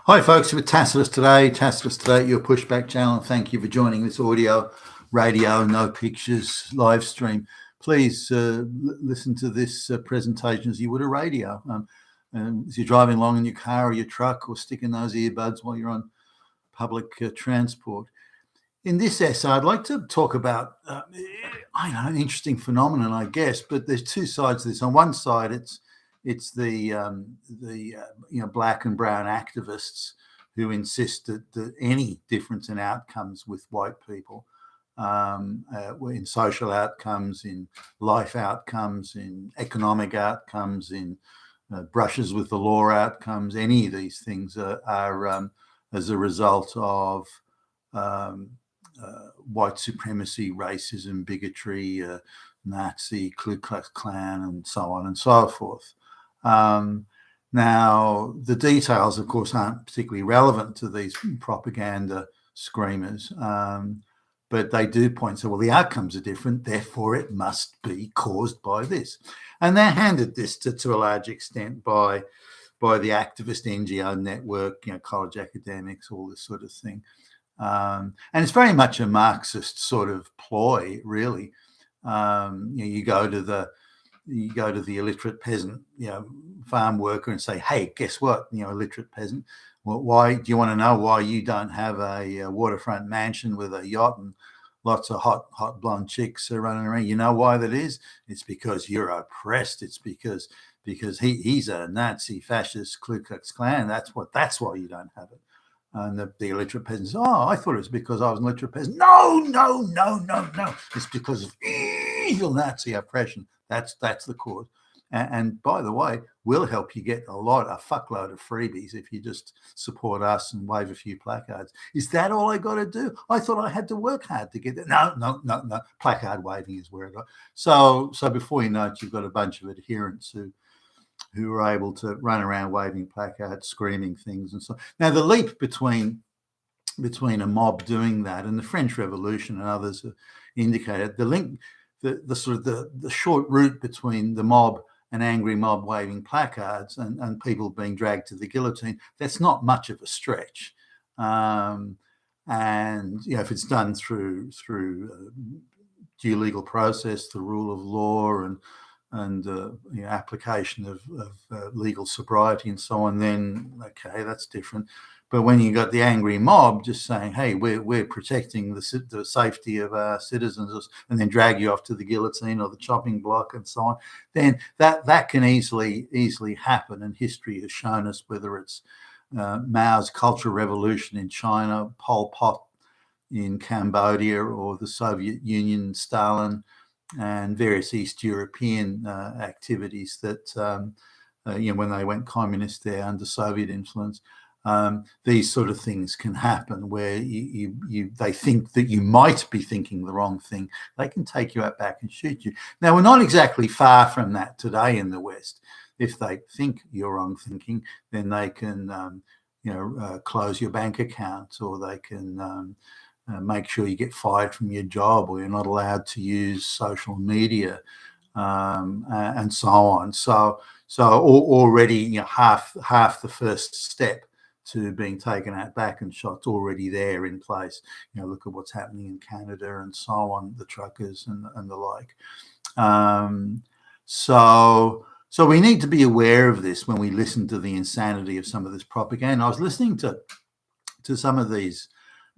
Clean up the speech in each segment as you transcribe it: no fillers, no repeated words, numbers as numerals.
Hi, folks. With Tacitus Today, your pushback channel. Thank you for joining this audio, radio, no pictures live stream. Please listen to this presentation as you would a radio. As you're driving along in your car or your truck, or sticking those earbuds while you're on public transport. In this essay, I'd like to talk about an interesting phenomenon, I guess. But there's two sides to this. On one side, it's the black and brown activists who insist that any difference in outcomes with white people, in social outcomes, in life outcomes, in economic outcomes, in brushes with the law outcomes, any of these things are as a result of white supremacy, racism, bigotry, Nazi, Ku Klux Klan, and so on and so forth. Now, the details, of course, aren't particularly relevant to these propaganda screamers, but they do point to, well, the outcomes are different, therefore it must be caused by this. And they're handed this to a large extent by the activist NGO network, college academics, all this sort of thing. And it's very much a Marxist sort of ploy, really. You go to the illiterate peasant, farm worker, and say, "Hey, guess what? Illiterate peasant. Well, why do you want to know why you don't have a waterfront mansion with a yacht and lots of hot blonde chicks running around? You know why that is? It's because you're oppressed. It's because he's a Nazi, fascist, Ku Klux Klan. That's why you don't have it." And the illiterate peasants, "Oh, I thought it was because I was an illiterate peasant." No. It's because of evil Nazi oppression. That's the cause. And by the way, we'll help you get a fuckload of freebies if you just support us and wave a few placards. Is that all I got to do? I thought I had to work hard to get that. No. Placard waving is where it got. So before you know it, you've got a bunch of adherents who are able to run around waving placards, screaming things, and so. Now, the leap between a mob doing that and the French Revolution and others have indicated the link, the short route between the mob, an angry mob waving placards, and people being dragged to the guillotine. That's not much of a stretch, and if it's done through due legal process, the rule of law, and application of legal sobriety and so on, then okay, that's different. But when you got the angry mob just saying, "Hey, we're protecting the safety of our citizens," and then drag you off to the guillotine or the chopping block and so on, then that can easily happen. And history has shown us, whether it's Mao's Cultural Revolution in China, Pol Pot in Cambodia, or the Soviet Union, Stalin, and various East European activities that, when they went communist there under Soviet influence, these sort of things can happen where they think that you might be thinking the wrong thing. They can take you out back and shoot you. Now, we're not exactly far from that today in the West. If they think you're wrong thinking, then they can, close your bank account, or they can make sure you get fired from your job, or you're not allowed to use social media, and so on. So already, half the first step to being taken out back and shot's already there in place. Look at what's happening in Canada and so on, the truckers and the like. So we need to be aware of this when we listen to the insanity of some of this propaganda. I was listening to some of these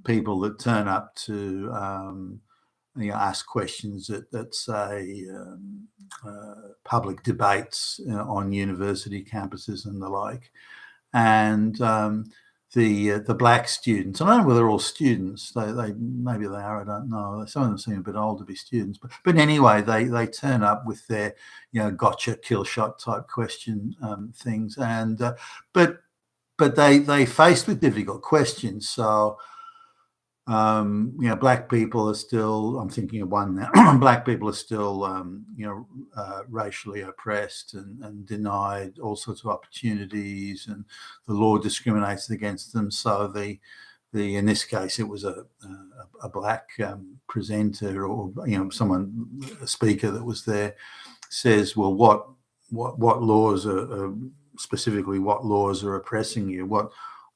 people that turn up to ask questions at say public debates on university campuses and the like, and the black students. I don't know whether they're all students. They maybe they are. I don't know. Some of them seem a bit old to be students, but anyway, they turn up with their gotcha, kill shot type question things, and but they faced with difficult questions. So black people are still, I'm thinking of one now, black people are still, racially oppressed and denied all sorts of opportunities, and the law discriminates against them. So in this case, it was a black presenter, or a speaker that was there, says, well, what laws are specifically, what laws are oppressing you?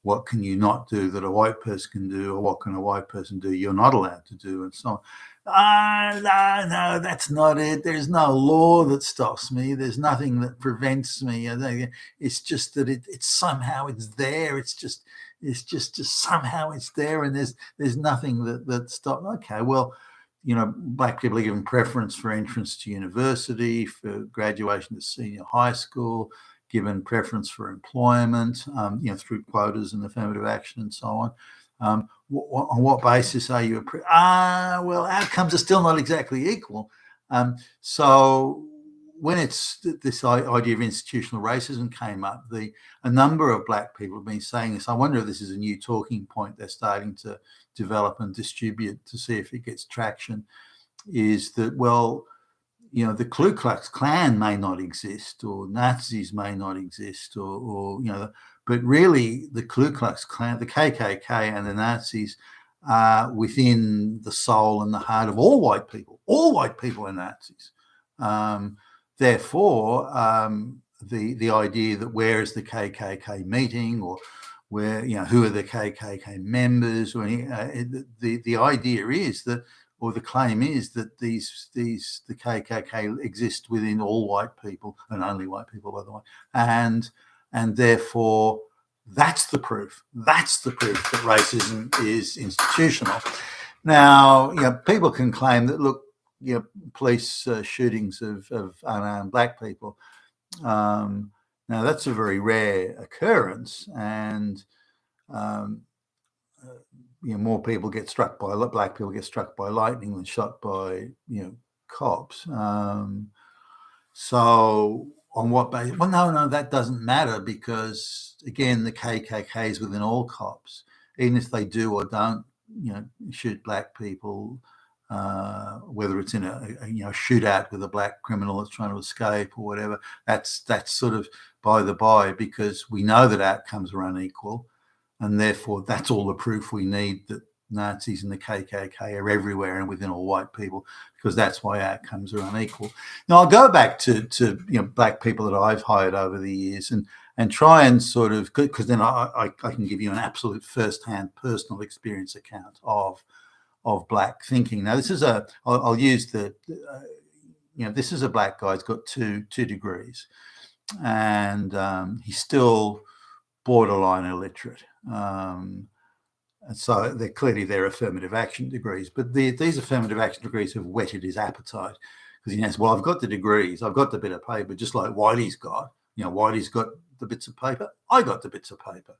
what can you not do that a white person can do, or what can a white person do you're not allowed to do, and so on. No, that's not it. There's no law that stops me. There's nothing that prevents me. It's just that it's somehow it's there. It's just somehow it's there, and there's nothing that stops. Okay, well, black people are given preference for entrance to university, for graduation to senior high school, given preference for employment, through quotas and affirmative action and so on. On what basis are you? Well, outcomes are still not exactly equal. So when it's this idea of institutional racism came up, a number of black people have been saying this. I wonder if this is a new talking point they're starting to develop and distribute to see if it gets traction. Is that, well, the Ku Klux Klan may not exist, or Nazis may not exist, or but really the Ku Klux Klan, the KKK, and the Nazis are within the soul and the heart of all white people. All white people are Nazis. Therefore, the idea that where is the KKK meeting, or where, who are the KKK members, or the idea is that, or the claim is that the KKK exist within all white people, and only white people, by the way, and therefore that's the proof. That's the proof that racism is institutional. Now, people can claim that, look, police shootings of unarmed black people. Now that's a very rare occurrence, and more people get struck by, black people get struck by lightning than shot by cops. So on what basis? Well, no, that doesn't matter, because again, the KKK is within all cops, even if they do or don't shoot black people. Whether it's in a shootout with a black criminal that's trying to escape or whatever, that's sort of by the by, because we know that outcomes are unequal, and therefore that's all the proof we need that Nazis and the KKK are everywhere and within all white people, because that's why outcomes are unequal. Now I'll go back to black people that I've hired over the years and try and sort of, because then I can give you an absolute first-hand personal experience account of black thinking. Now this is I'll use this is a black guy. He's got two degrees, and he's still borderline illiterate. And so they're affirmative action degrees, but these affirmative action degrees have whetted his appetite, because he knows, well, I've got the degrees, I've got the bit of paper, just like Whitey's got. Whitey's got the bits of paper, I got the bits of paper.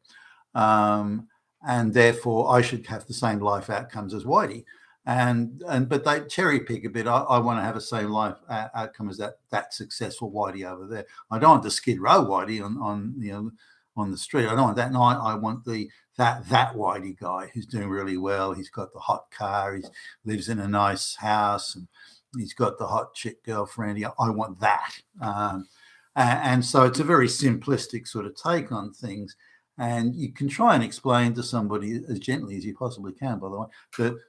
And therefore I should have the same life outcomes as Whitey. But they cherry pick a bit. I want to have the same life outcome as that successful Whitey over there. I don't want the Skid Row Whitey on the street. I don't want that. No, I want that Whitey guy who's doing really well. He's got the hot car. He lives in a nice house, and he's got the hot chick girlfriend. I want that. And so it's a very simplistic sort of take on things. And you can try and explain to somebody as gently as you possibly can, by the way,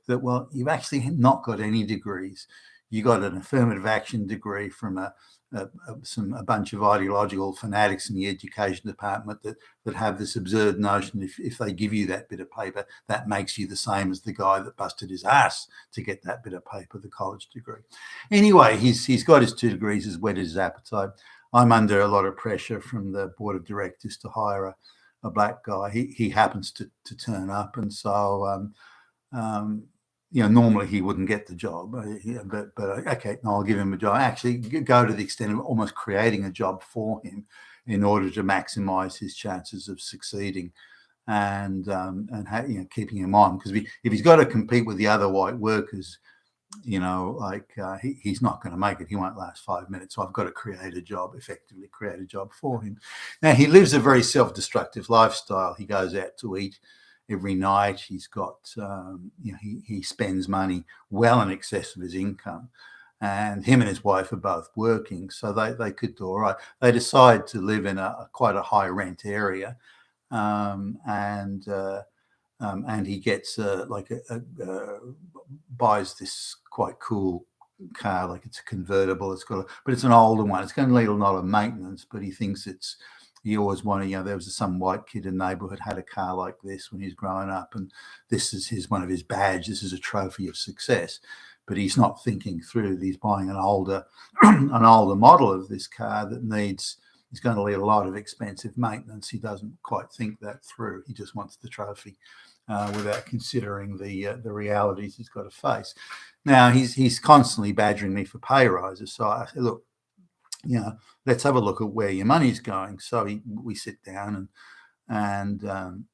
that well, you've actually not got any degrees. You got an affirmative action degree from a bunch of ideological fanatics in the education department that have this absurd notion, if they give you that bit of paper, that makes you the same as the guy that busted his ass to get that bit of paper, the college degree. Anyway, he's got his 2 degrees, has whetted his appetite. I'm under a lot of pressure from the board of directors to hire a black guy. He happens to turn up, and so normally he wouldn't get the job, but okay, no, I'll give him a job. Actually, go to the extent of almost creating a job for him in order to maximize his chances of succeeding, and keeping him on, because if he's got to compete with the other white workers, he's not going to make it. He won't last 5 minutes. So I've got to effectively create a job for him. Now, he lives a very self-destructive lifestyle. He goes out to eat every night. He's got, he spends money well in excess of his income. And him and his wife are both working, so they could do all right. They decide to live in quite a high rent area, and he gets buys this quite cool car, like it's a convertible. But it's an older one. It's going to need a lot of maintenance, but he thinks it's he always wanted, there was some white kid in the neighborhood had a car like this when he was growing up, and this is one of his badges. This is a trophy of success. But he's not thinking through that he's buying an older model of this car that is going to need a lot of expensive maintenance. He doesn't quite think that through. He just wants the trophy without considering the realities he's got to face. Now, he's constantly badgering me for pay rises. So I say, look, let's have a look at where your money's going. So we sit down and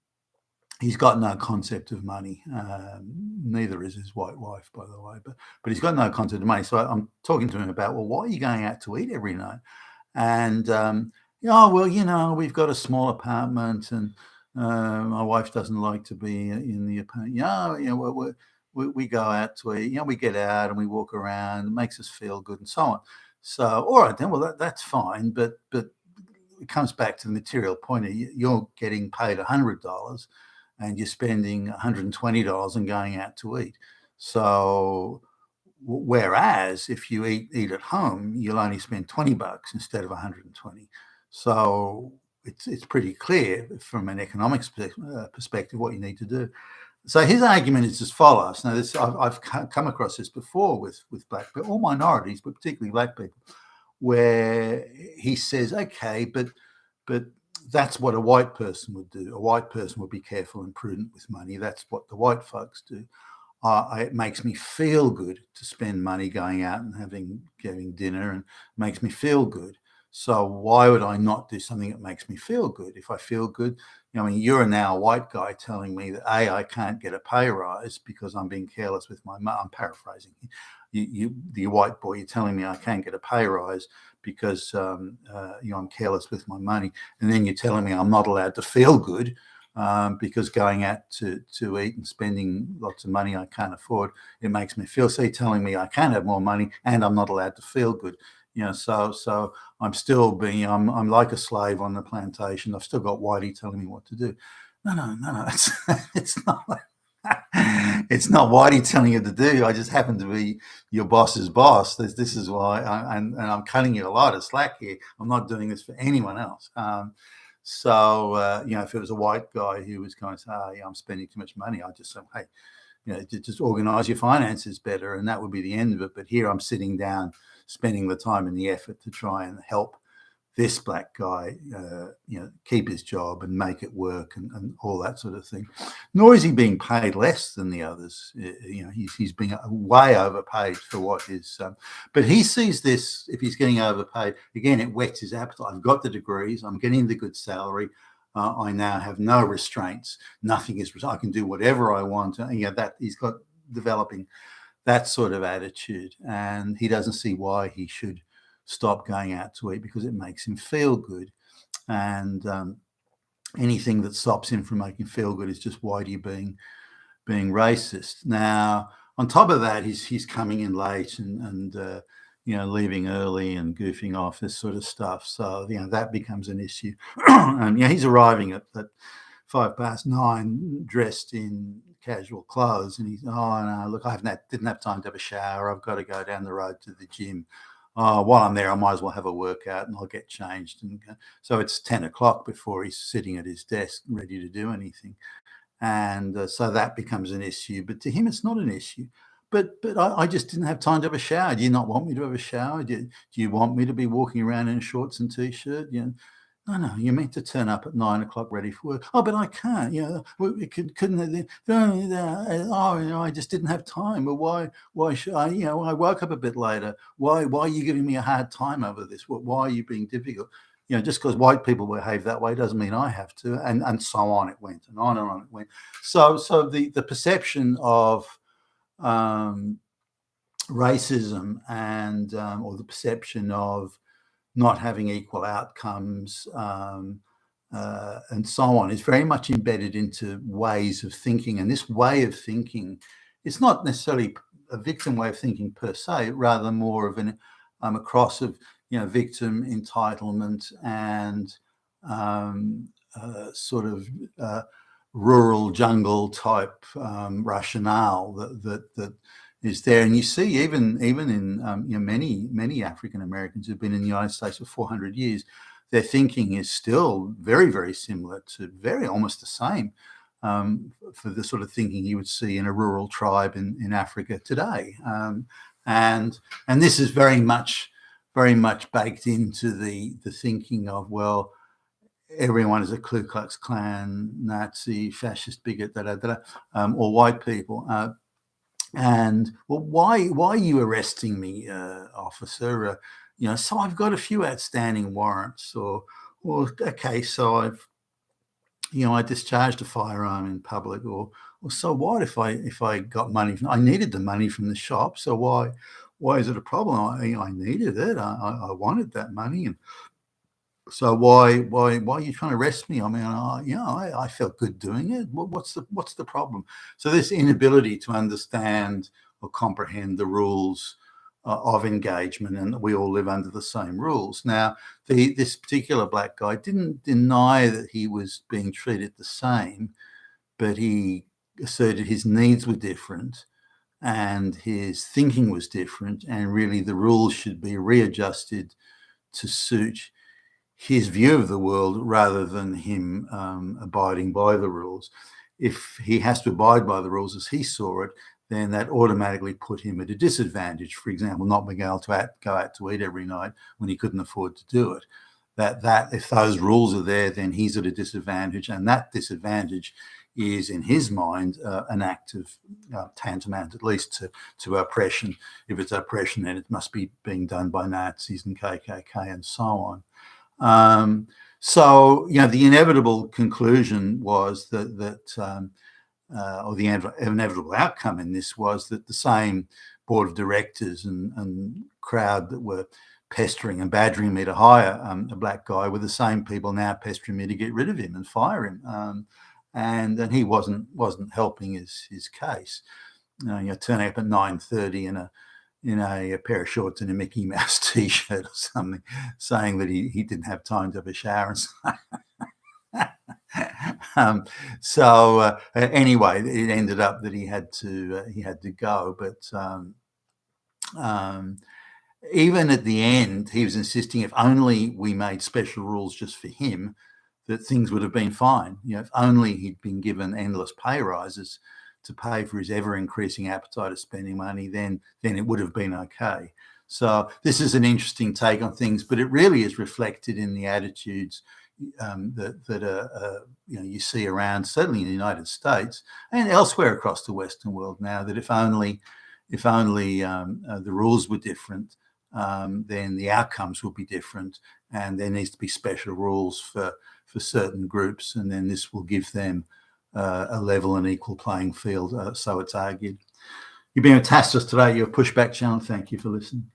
he's got no concept of money. Neither is his white wife, by the way. But he's got no concept of money. So I'm talking to him about, well, why are you going out to eat every night? And we've got a small apartment, and my wife doesn't like to be in the apartment. We go out to eat. We get out and we walk around. It makes us feel good, and so on. So, all right then. Well, that's fine. But it comes back to the material point. You're getting paid $100. And you're spending $120 and going out to eat. So, whereas if you eat at home, you'll only spend $20 instead of 120. So it's pretty clear from an economics perspective what you need to do. So his argument is as follows. Now, I've come across this before with black people, all minorities, but particularly black people, where he says, okay, but that's what a white person would do. A white person would be careful and prudent with money. That's what the white folks do. It makes me feel good to spend money going out and getting dinner, and makes me feel good. So why would I not do something that makes me feel good? If I feel good, you're now a white guy telling me that I can't get a pay rise because I'm being careless with my money. I'm paraphrasing. The white boy, you're telling me I can't get a pay rise because I'm careless with my money, and then you're telling me I'm not allowed to feel good because going out to eat and spending lots of money I can't afford, it makes me feel. So you're telling me I can't have more money and I'm not allowed to feel good. So I'm still I'm like a slave on the plantation. I've still got Whitey telling me what to do. No. It's not like it's not Whitey telling you to do. I just happen to be your boss's boss. This is why, and I'm cutting you a lot of slack here. I'm not doing this for anyone else. If it was a white guy who was going to say, I'm spending too much money, I'd just say, hey, just organize your finances better, and that would be the end of it. But here I'm sitting down, spending the time and the effort to try and help this black guy, keep his job and make it work and all that sort of thing. Nor is he being paid less than the others. He's being way overpaid for what is. But he sees this, if he's getting overpaid, again, it whets his appetite. I've got the degrees. I'm getting the good salary. I now have no restraints. Nothing is. I can do whatever I want. That he's got developing that sort of attitude, and he doesn't see why he should stop going out to eat because it makes him feel good. And anything that stops him from making feel good is just Whitey being racist. Now, on top of that, he's coming in late and leaving early and goofing off, this sort of stuff. So that becomes an issue. And he's arriving at 9:05 dressed in casual clothes, and he's look, didn't have time to have a shower. I've got to go down the road to the gym. While I'm there, I might as well have a workout and I'll get changed. And so it's 10 o'clock before he's sitting at his desk ready to do anything. And so that becomes an issue. But to him, it's not an issue. But I just didn't have time to have a shower. Do you not want me to have a shower? Do you want me to be walking around in shorts and T-shirt? No, you're meant to turn up at 9 o'clock ready for work. Oh, but I can't. Couldn't. I just didn't have time. But why should I? I woke up a bit later. Why are you giving me a hard time over this? Why are you being difficult? Just because white people behave that way doesn't mean I have to. And so on it went, and on it went. So the perception of racism and or the perception of not having equal outcomes and so on is very much embedded into ways of thinking. And this way of thinking, it's not necessarily a victim way of thinking per se, rather more of a cross of victim entitlement and sort of rural jungle type rationale that is there. And you see even in many African Americans who've been in the United States for 400 years, their thinking is still very, very similar to almost the same for the sort of thinking you would see in a rural tribe in Africa today. And this is very much baked into the thinking of, well, everyone is a Ku Klux Klan, Nazi, fascist, bigot, or white people. And well, why are you arresting me, officer? So I've got a few outstanding warrants, or okay, so I discharged a firearm in public, or so what if I got money? I needed the money from the shop, so why is it a problem? I needed it. I wanted that money, and so why are you trying to arrest me? I mean, I felt good doing it. What's the problem? So this inability to understand or comprehend the rules of engagement, and we all live under the same rules. Now, this particular black guy didn't deny that he was being treated the same, but he asserted his needs were different and his thinking was different, and really the rules should be readjusted to suit his view of the world rather than him abiding by the rules. If he has to abide by the rules as he saw it, then that automatically put him at a disadvantage. For example, not being able to go out to eat every night when he couldn't afford to do it. That if those rules are there, then he's at a disadvantage, and that disadvantage is, in his mind, an act of tantamount, at least to oppression. If it's oppression, then it must be being done by Nazis and KKK and so on. So the inevitable conclusion was or the inevitable outcome in this was that the same board of directors and crowd that were pestering and badgering me to hire a black guy were the same people now pestering me to get rid of him and fire him. And he wasn't helping his case. Turning up at 9:30 in a pair of shorts and a Mickey Mouse T-shirt or something, saying that he didn't have time to have a shower and so. Anyway, it ended up that he had to go. But even at the end, he was insisting if only we made special rules just for him, that things would have been fine. If only he'd been given endless pay rises to pay for his ever-increasing appetite of spending money, then it would have been okay. So this is an interesting take on things, but it really is reflected in the attitudes that you see around, certainly in the United States and elsewhere across the Western world now. That if only the rules were different, then the outcomes would be different, and there needs to be special rules for certain groups, and then this will give them a level and equal playing field, so it's argued. You've been fantastic today. Your Pushback channel. Thank you for listening.